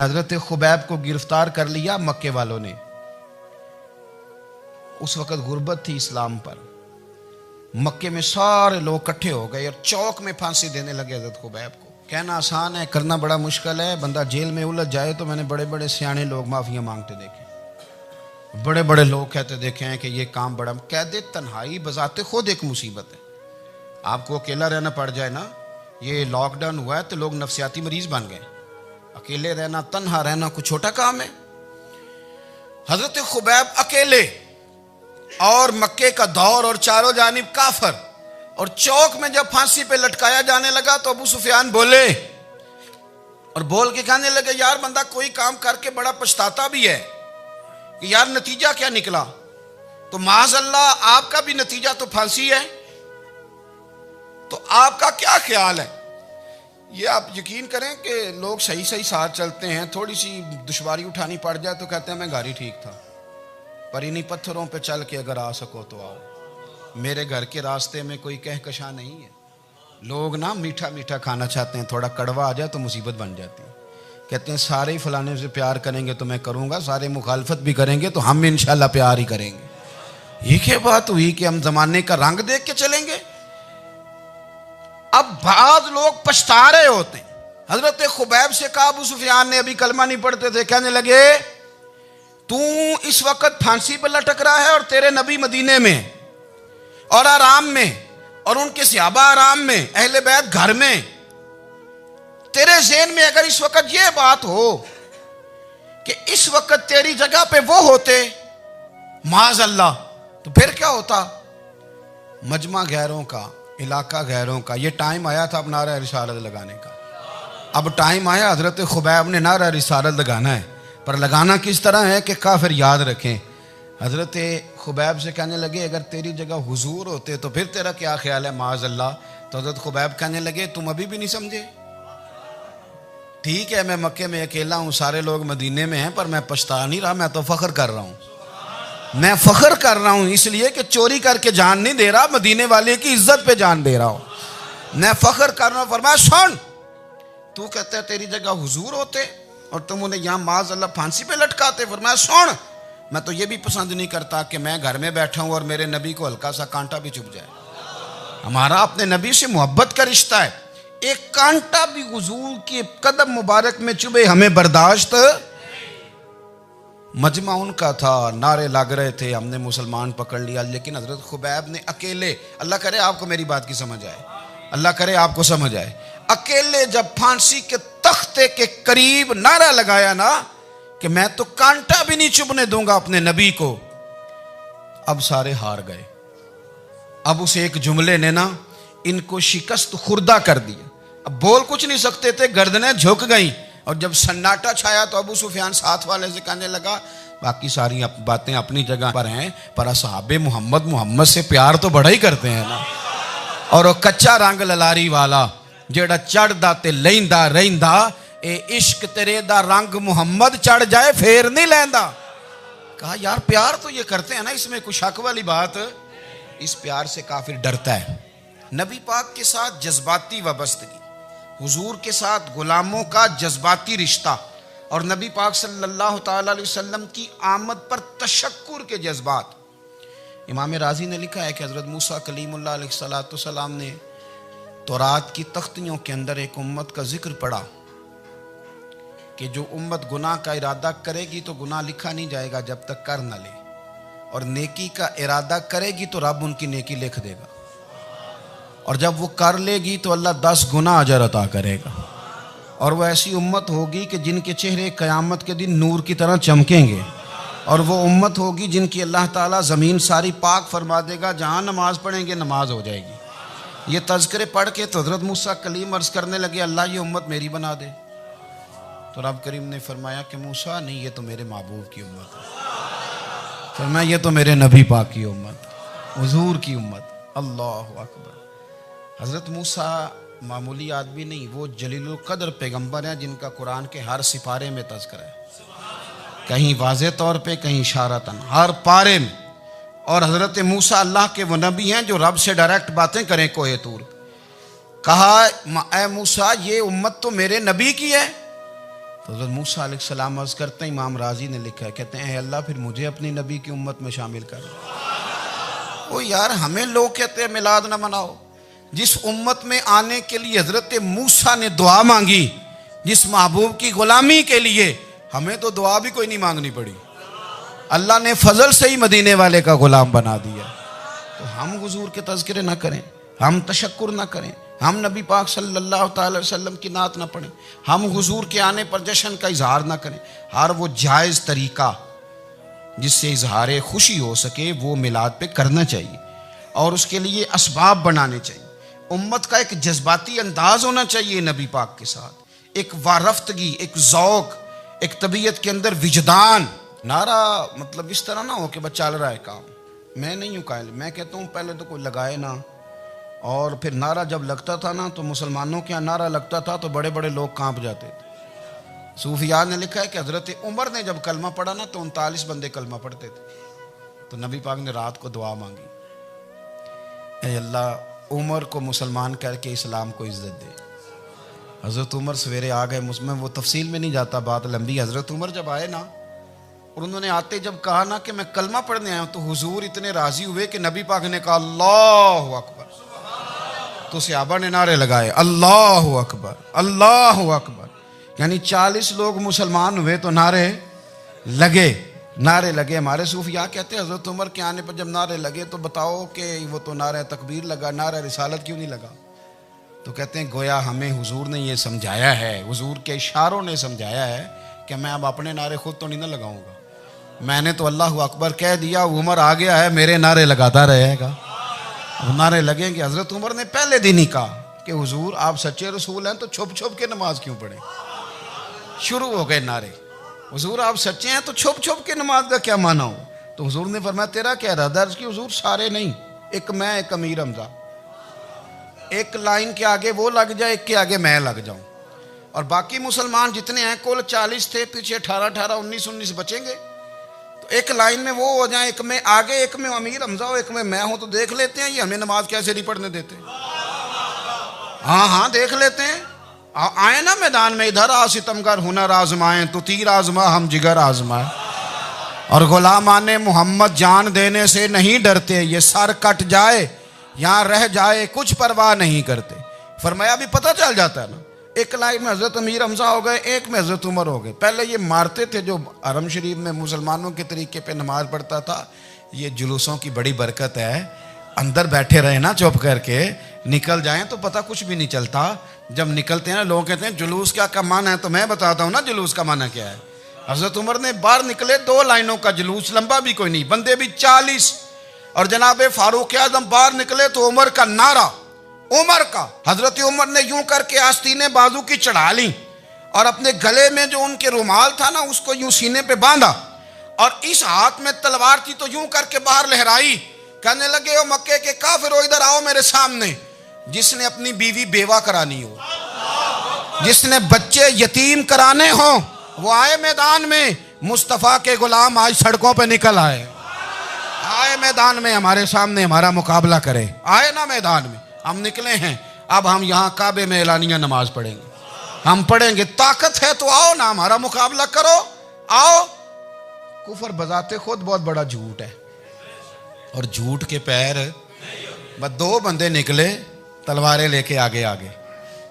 हजरत Khubaib को गिरफ्तार कर लिया मक्के वालों ने। उस वक़्त गुर्बत थी इस्लाम पर। मक्के में सारे लोग इकट्ठे हो गए और चौक में फांसी देने लगे हजरत खुबैब को। कहना आसान है, करना बड़ा मुश्किल है। बंदा जेल में उलझ जाए तो मैंने बड़े बड़े सियाने लोग माफिया मांगते देखे, बड़े बड़े लोग कहते देखे हैं कि ये काम बड़ा। कैद तन्हाई बजाते खुद एक मुसीबत है। आपको अकेला रहना पड़ जाए ना, ये लॉकडाउन हुआ है तो लोग नफसियाती मरीज बन गए। अकेले रहना, तन्हा रहना कोई छोटा काम है। हजरत खुबैब अकेले और मक्के का दौर और चारों जानिब काफर, और चौक में जब फांसी पे लटकाया जाने लगा तो अबू सुफियान बोले और बोल के कहने लगे, यार बंदा कोई काम करके बड़ा पछताता भी है कि यार नतीजा क्या निकला। तो माज़अल्लाह आपका भी नतीजा तो फांसी है, तो आपका क्या ख्याल है। ये आप यकीन करें कि लोग सही सही साथ चलते हैं, थोड़ी सी दुश्वारी उठानी पड़ जाए तो कहते हैं मैं गाड़ी ठीक था, पर इन्हीं पत्थरों पे चल के अगर आ सको तो आओ। मेरे घर के रास्ते में कोई कहकशा नहीं है। लोग ना मीठा मीठा खाना चाहते हैं, थोड़ा कड़वा आ जाए तो मुसीबत बन जाती है। कहते हैं सारे ही फलाने से प्यार करेंगे तो मैं करूँगा, सारे मुखालफत भी करेंगे तो हम इंशाल्लाह प्यार ही करेंगे। ये क्या बात हुई कि हम जमाने का रंग देख के चलेंगे। अब बाद लोग पछता रहे होते हैं। हजरत खुबैब से कहा, अबू सुफियान ने अभी कलमा नहीं पढ़ते थे, कहने लगे तू इस वक्त फांसी पर लटक रहा है और तेरे नबी मदीने में और आराम में, और उनके सहाबा आराम में, अहले बैत घर में। तेरे ज़हन में अगर इस वक्त यह बात हो कि इस वक्त तेरी जगह पे वो होते माज़अल्लाह, तो फिर क्या होता। मजमा गैरों का, इलाका गैरों का। ये टाइम आया था अब नारा रिसालत लगाने का। अब टाइम आया हजरत खुबैब ने नारा रिसालत लगाना है, पर लगाना किस तरह है कि काफिर याद रखें। हजरत खुबैब से कहने लगे अगर तेरी जगह हुजूर होते तो फिर तेरा क्या ख्याल है माज़अल्लाह। तो हजरत खुबैब कहने लगे तुम अभी भी नहीं समझे। ठीक है, मैं मक्के में अकेला हूँ, सारे लोग मदीने में हैं, पर मैं पछता नहीं रहा, मैं तो फख्र कर रहा हूँ। मैं फख्र कर रहा हूं इसलिए कि चोरी करके जान नहीं दे रहा, मदीने वाले की इज्जत पे जान दे रहा हूं। मैं फख्र कर रहा हूं। फरमाया सुन, तू कहता है तेरी जगह हुजूर होते और तुम उन्हें यहां माज़अल्लाह फांसी पे लटकाते। फरमाया सुन, मैं तो ये भी पसंद नहीं करता कि मैं घर में बैठा हूं और मेरे नबी को हल्का सा कांटा भी चुभ जाए। हमारा अपने नबी से मोहब्बत का रिश्ता है। एक कांटा भी हुजूर के कदम मुबारक में चुभे हमें बर्दाश्त। मजमा उनका था, नारे लग रहे थे, हमने मुसलमान पकड़ लिया। लेकिन हजरत खुबैब ने अकेले, अल्लाह करे आपको मेरी बात की समझ आए, अल्लाह करे आपको समझ आए, अकेले जब फांसी के तख्ते के करीब नारा लगाया ना कि मैं तो कांटा भी नहीं चुभने दूंगा अपने नबी को, अब सारे हार गए। अब उस एक जुमले ने ना इनको शिकस्त खुर्दा कर दिया। अब बोल कुछ नहीं सकते थे, गर्दनें झुक गई। और जब सन्नाटा छाया तो अबू सुफियान साथ वाले से कहने लगा बाकी सारी बातें अपनी जगह पर हैं, पर असहाबे मोहम्मद से प्यार तो बड़ा ही करते हैं ना। और वो कच्चा रंग ललारी वाला जेड़ा चढ़दा ते लैंदा रहिंदा, ए इश्क तेरे दा रंग मुहम्मद चढ़ जाए फेर नहीं लैंदा। कहा यार प्यार तो ये करते हैं ना, इसमें कुछ शक वाली बात। इस प्यार से काफिर डरता है। नबी पाक के साथ जज्बाती वाबस्तगी, हुजूर के साथ गुलामों का जज्बाती रिश्ता, और नबी पाक सल्लल्लाहु ताला अलैहि वसल्लम की आमद पर तशक्कुर के जज्बात। इमाम राजी ने लिखा है कि हज़रत मूसा कलीमुल्लाह अलैहिस्सलाम ने तौरात की तख्तियों के अंदर एक उम्मत का जिक्र पढ़ा कि जो उम्मत गुनाह का इरादा करेगी तो गुनाह लिखा नहीं जाएगा जब तक कर न ले, और नेकी का इरादा करेगी तो रब उनकी नेकी लिख देगा, और जब वो कर लेगी तो अल्लाह 10 गुना अजर अता करेगा। और वो ऐसी उम्मत होगी कि जिनके चेहरे क़यामत के दिन नूर की तरह चमकेंगे, और वो उम्मत होगी जिनकी अल्लाह ताला ज़मीन सारी पाक फरमा देगा, जहाँ नमाज पढ़ेंगे नमाज हो जाएगी। ये तज़किरे पढ़ के तो हज़रत मूसा कलीम अर्ज़ करने लगे अल्लाह ये उम्मत मेरी बना दे। तो रब करीम ने फरमाया कि मूसा नहीं, ये तो मेरे महबूब की उम्मत है। फरमाया ये तो मेरे नबी पाक की उम्मत, हुजूर की उम्मत। अल्लाह अकबर। हज़रत मूसा मामूली आदमी नहीं, वो जलीलुल कद्र पैगंबर हैं जिनका कुरान के हर सिपारे में तज़किरा है, कहीं वाज़े तौर पे, कहीं इशारतन, हर पारे में। और हज़रत मूसा अल्लाह के वो नबी हैं जो रब से डायरेक्ट बातें करें कोहे तूर। कहा ए मूसा ये उम्मत तो मेरे नबी की है। तो हज़रत मूसा अलैहिस्सलाम अर्ज़ करते हैं, इमाम राजी ने लिखा है, कहते हैं अल्लाह फिर मुझे अपनी नबी की उम्मत में शामिल कर। ओ यार, हमें लोग कहते हैं मिलाद ना मनाओ। जिस उम्मत में आने के लिए हज़रत मूसा ने दुआ मांगी, जिस महबूब की गुलामी के लिए, हमें तो दुआ भी कोई नहीं मांगनी पड़ी। अल्लाह ने फजल से ही मदीने वाले का गुलाम बना दिया। तो हम हुजूर के तज़किरे ना करें, हम तशक्कुर ना करें, हम नबी पाक सल्लल्लाहु अलैहि वसल्लम की नात ना पढ़ें, हम हुजूर के आने पर जश्न का इजहार ना करें। हर वो जायज़ तरीका जिससे इजहार खुशी हो सके वो मिलाद पे करना चाहिए, और उसके लिए असबाब बनाने चाहिए। उम्मत का एक जज्बाती अंदाज होना चाहिए नबी पाक के साथ, एक वारफ्तगी, एक ज़ौक़, एक तबीयत के अंदर विजदान। नारा मतलब इस तरह ना हो कि बस चल रहा है काम। मैं नहीं हूँ कायल, मैं कहता हूँ पहले तो कोई लगाए ना, और फिर नारा जब लगता था ना तो मुसलमानों के यहाँ नारा लगता था तो बड़े बड़े लोग कांप जाते थे। सूफिया ने लिखा है कि हज़रत उमर ने जब कलमा पढ़ा ना तो 39 बंदे कलमा पढ़ते थे। तो नबी पाक ने रात को दुआ मांगी, ऐ अल्लाह उमर को मुसलमान करके इस्लाम को इज्जत दे। हज़रत उमर सवेरे आ गए, मुझमें वो तफसील में नहीं जाता, बात लंबी। हज़रत उमर जब आए ना और उन्होंने आते जब कहा ना कि मैं कलमा पढ़ने आया हूँ, तो हुजूर इतने राजी हुए कि नबी पाक ने कहा अल्लाहु अकबर। तो सहाबा ने नारे लगाए अल्लाहु अकबर अल्लाहु अकबर, यानी 40 लोग मुसलमान हुए तो नारे लगे। हमारे सूफिया कहते हैं हज़रत उमर के आने पर जब नारे लगे तो बताओ कि वो तो नारा तकबीर लगा, नारा रिसालत क्यों नहीं लगा? तो कहते हैं गोया हमें हुजूर ने ये समझाया है, हुजूर के इशारों ने समझाया है कि मैं अब अपने नारे खुद तो नहीं ना लगाऊंगा, मैंने तो अल्लाहु अकबर कह दिया, उमर आ गया है, मेरे नारे लगाता रहेगा। अब नारे लगेंगे। हज़रत उमर ने पहले दिन ही कहा कि हुजूर आप सच्चे रसूल हैं तो छुप छुप के नमाज क्यों पढ़ें? शुरू हो गए नारे, हुजूर आप सच्चे हैं तो छुप छुप के नमाज का क्या माना हो? तो हुजूर ने फरमाया तेरा क्या इरादा है? हुजूर सारे नहीं, एक मैं, एक अमीर हमजा, एक लाइन के आगे वो लग जाए, एक के आगे मैं लग जाऊं, और बाकी मुसलमान जितने हैं कुल 40 थे, पीछे 18 19 बचेंगे, तो एक लाइन में वो हो जाए, एक में आगे, एक में अमीर हमजा हो, एक में मैं हूं, तो देख लेते हैं ये हमें नमाज कैसे नहीं पढ़ने देते। हाँ देख लेते हैं, आए ना मैदान में, इधर आ सितमगर हुनर आजमाए, तो तीर आजमा हम जिगर आजमाए, और गुलामाने मोहम्मद जान देने से नहीं डरते, ये सर कट जाए यहाँ रह जाए कुछ परवाह नहीं करते। फरमाया भी पता चल जाता है ना, एक लाइन में हज़रत अमीर हमजा हो गए, एक में हज़रत उमर हो गए। पहले ये मारते थे, जो हरम शरीफ में मुसलमानों के तरीके पे नमाज पढ़ता था, ये जुलूसों की बड़ी बरकत है, अंदर बैठे रहे ना चुप करके, निकल जाएं तो पता कुछ भी नहीं चलता। जब निकलते हैं ना लोग कहते हैं जुलूस क्या माना है, तो मैं बताता हूँ ना जुलूस का माना क्या है। हज़रत उमर ने बाहर निकले, 2 लाइनों का जुलूस, लंबा भी कोई नहीं, बंदे भी 40, और जनाब फारूक आजम बाहर निकले तो उमर का नारा, उमर का, हजरत उमर ने यूं करके आस्तीने बाजू की चढ़ा ली, और अपने गले में जो उनके रुमाल था ना उसको यूं सीने पे बांधा, और इस हाथ में तलवार थी तो यूं करके बाहर लहराई, कहने लगे ओ मक्के के काफिरो इधर आओ मेरे सामने। जिसने अपनी बीवी बेवा करानी हो, जिसने बच्चे यतीम कराने हो, वो आए मैदान में। मुस्तफ़ा के गुलाम आज सड़कों पे निकल आए मैदान में, हमारे सामने हमारा मुकाबला करे। आए ना मैदान में, हम निकले हैं, अब हम यहाँ काबे में एलानिया नमाज पढ़ेंगे, हम पढ़ेंगे, ताकत है तो आओ ना हमारा मुकाबला करो, आओ। कुफर बजाते खुद बहुत बड़ा झूठ है, और झूठ के पैर बस 2 बंदे निकले तलवारें लेके आगे,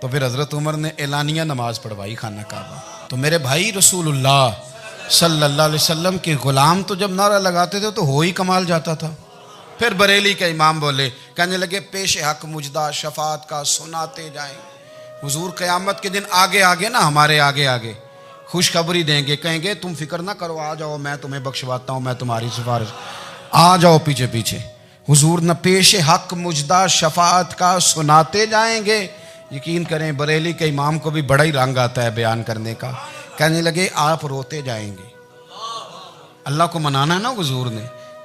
तो फिर हजरत उमर ने एलानिया नमाज पढ़वाई खाना काबा। तो मेरे भाई रसूलुल्लाह सल्लल्लाहु अलैहि वसल्लम के गुलाम तो जब नारा लगाते थे तो हो ही कमाल जाता था। फिर बरेली के इमाम बोले, कहने लगे पेश हक मुजदा शफात का सुनाते जाएं। हुजूर क़यामत के दिन आगे आगे ना, हमारे आगे आगे खुशखबरी देंगे, कहेंगे तुम फिक्र ना करो, आ जाओ मैं तुम्हें बख्शवाता हूँ, मैं तुम्हारी सिफारिश, आ जाओ पीछे पीछे। हुजूर न पेश हक मुजदा शफात का सुनाते जाएंगे। यकीन करें बरेली के इमाम को भी बड़ा ही रंग आता है बयान करने का। कहने लगे आप रोते जाएंगे, अल्लाह को मनाना है ना हुजूर ने,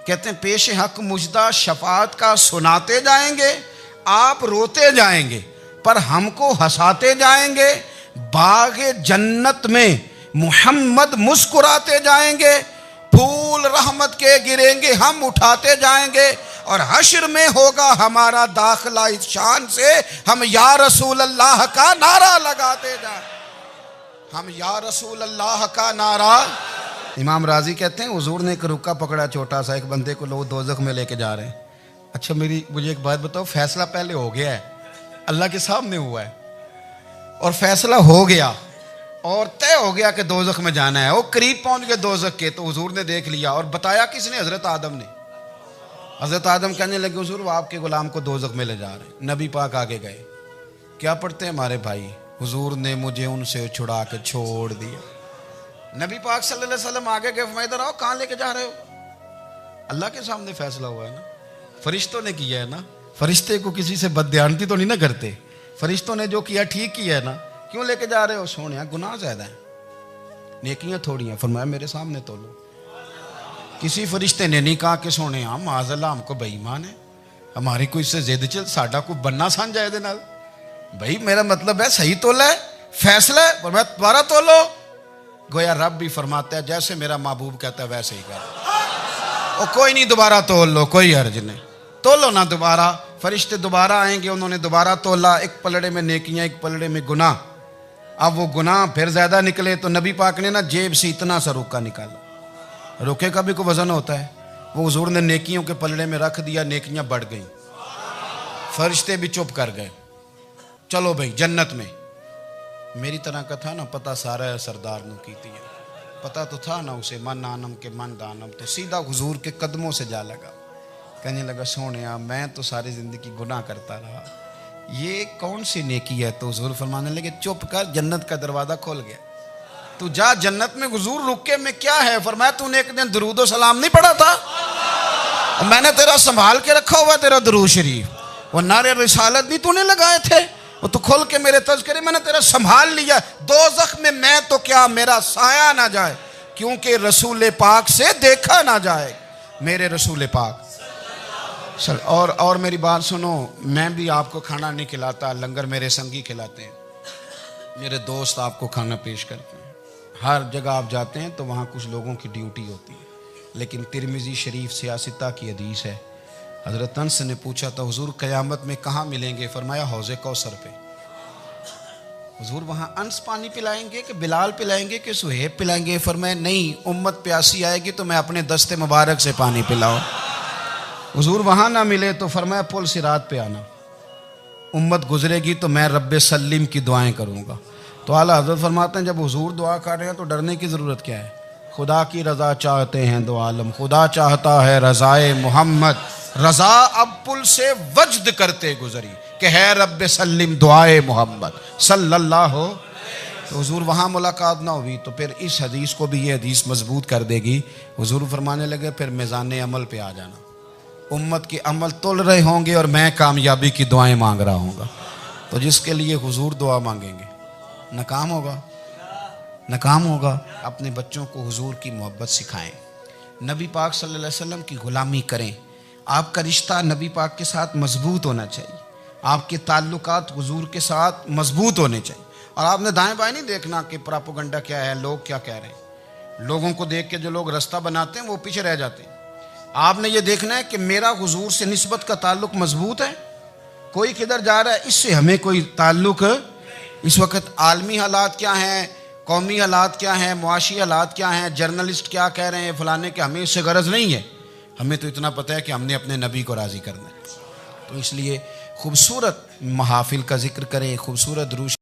कहते हैं पेश हक मुजदा शफात का सुनाते जाएंगे, आप रोते जाएंगे पर हमको हंसाते जाएंगे। बागे जन्नत में मुहम्मद मुस्कुराते जाएंगे, फूल रहमत के गिरेंगे हम उठाते जाएंगे, और हश्र में होगा हमारा दाखिला इस शान से हम या रसूल अल्लाह का नारा लगाते जाएं। हम या रसूल अल्लाह का नारा। इमाम राजी कहते हैं हुजूर ने एक रुका पकड़ा छोटा सा, एक बंदे को लोग दोजख में लेके जा रहे हैं। अच्छा मुझे एक बात बताओ, फैसला पहले हो गया है, अल्लाह के सामने हुआ है और फैसला हो गया और तय हो गया कि दोजख में जाना है। वो करीब पहुंच गए दोजख के, तो हुजूर ने देख लिया और बताया किसने? हजरत आदम ने। हजरत आदम कहने लगे हुजूर वो आपके गुलाम को दोजख में ले जा रहे हैं। नबी पाक आगे गए, क्या पढ़ते हैं हमारे भाई? हुजूर ने मुझे उनसे छुड़ा के छोड़ दिया। नबी पाक सल्लल्लाहु अलैहि वसल्लम आगे गए, फरमाया इधर आओ, कहाँ लेके जा रहे हो? अल्लाह के सामने फैसला हुआ है ना, फरिश्तों ने किया है ना। फरिश्ते को किसी से बदध्यानती तो नहीं ना करते, फरिश्तों ने जो किया ठीक किया है ना। क्यों लेके जा रहे हो? सोने गुनाह ज्यादा है, नेकियां थोड़ी हैं। फरमाया मेरे सामने तोलो। किसी फरिश्ते ने नहीं कहा कि सोने हम माज़अल्लाह हमको बेईमान है, हमारी कोई इससे जिद चल साडा को बनना सन जाए दे नाल। भाई मेरा मतलब है सही तोला है, फैसला है, फरमाया दोबारा तोलो। गोया रब भी फरमाता है जैसे मेरा महबूब कहता है वैसे ही कर। और कोई नहीं, दोबारा तोल लो, कोई हर्ज नहीं, तोलो ना दोबारा। फरिश्ते दोबारा आएंगे, उन्होंने दोबारा तोला, एक पलड़े में नेकियां, एक पलड़े में गुनाह। अब वो गुनाह फिर ज्यादा निकले तो नबी पाक ने ना जेब से इतना सा रुका निकाला। रुके का भी कोई वजन होता है, वो हुजूर ने नेकियों के पलड़े में रख दिया, नेकियां बढ़ गई। फरिश्ते भी चुप कर गए, चलो भाई जन्नत में। मेरी तरह का था ना, पता सारा है सरदार ने की थी, पता तो था ना उसे, मन आनम के मन दानम। तो सीधा हुजूर के कदमों से जा लगा, कहने लगा सोने मैं तो सारी जिंदगी गुनाह करता रहा, ये कौन सी नेकी है? तो हुजूर फरमाने लगे चुप कर, जन्नत का दरवाजा खोल गया, तू जा जन्नत में। हुजूर रुके में क्या है? फरमाया तूने एक दिन दरूद सलाम नहीं पढ़ा था, मैंने तेरा संभाल के रखा हुआ तेरा दरूद शरीफ, वो नारे रिसालत भी तूने लगाए थे, वो तू खोल के मेरे तज़किरे मैंने तेरा संभाल लिया। दोज़ख में मैं तो क्या मेरा साया ना जाए, क्योंकि रसूल पाक से देखा ना जाए, मेरे रसूल पाक। चल और मेरी बात सुनो, मैं भी आपको खाना नहीं खिलाता, लंगर मेरे संगी खिलाते हैं, मेरे दोस्त आपको खाना पेश करते हैं। हर जगह आप जाते हैं तो वहाँ कुछ लोगों की ड्यूटी होती है, लेकिन तिरमिज़ी शरीफ सियासता की हदीस है। हज़रत अनस ने पूछा था हुजूर क़यामत में कहाँ मिलेंगे? फरमाया हौज़े कौसर पे। हुजूर वहाँ अनस पानी पिलाएंगे कि बिलाल पिलाएंगे कि सुहेब पिलाएंगे? फरमाया नहीं, उम्मत प्यासी आएगी तो मैं अपने दस्ते मुबारक से पानी पिलाऊं। हुजूर वहाँ ना मिले तो फरमाया पुल सिरात पे आना, उम्मत गुजरेगी तो मैं रब्बे सल्लिम की दुआएं करूँगा। तो आला हज़रत फरमाते हैं जब हुजूर दुआ कर रहे हैं तो डरने की ज़रूरत क्या है? खुदा की रज़ा चाहते हैं दो आलम, खुदा चाहता है रज़ाए मोहम्मद, रज़ा अब पुल से वज्द करते गुजरी कि है रब्बे सल्लिम दुआए मोहम्मद सल्लल्लाहु। तो हुजूर वहाँ मुलाकात ना हुई तो फिर इस हदीस को भी ये हदीस मजबूत कर देगी। हुजूर फरमाने लगे फिर मिज़ान अमल पे आ जाना, उम्मत के अमल तोल रहे होंगे और मैं कामयाबी की दुआएं मांग रहा हूँगा। तो जिसके लिए हुजूर दुआ मांगेंगे नाकाम होगा, नाकाम होगा। अपने बच्चों को हुजूर की मोहब्बत सिखाएं, नबी पाक सल्लल्लाहु अलैहि वसल्लम की गुलामी करें। आपका रिश्ता नबी पाक के साथ मजबूत होना चाहिए, आपके ताल्लुकात हुजूर के साथ मजबूत होने चाहिए। और आपने दाएं बाएं नहीं देखना कि प्रोपेगेंडा क्या है, लोग क्या कह रहे हैं। लोगों को देख के जो लोग रास्ता बनाते हैं वो पीछे रह जाते हैं। आपने ये देखना है कि मेरा हुजूर से निस्बत का ताल्लुक मजबूत है, कोई किधर जा रहा है इससे हमें कोई ताल्लुक। इस वक्त आलमी हालात क्या हैं, कौमी हालात क्या हैं, मुआशी हालात क्या हैं, जर्नलिस्ट क्या कह रहे हैं फलाने के, हमें इससे गरज नहीं है। हमें तो इतना पता है कि हमने अपने नबी को राज़ी करना है। तो इसलिए खूबसूरत महाफिल का जिक्र करें, खूबसूरत दुरूद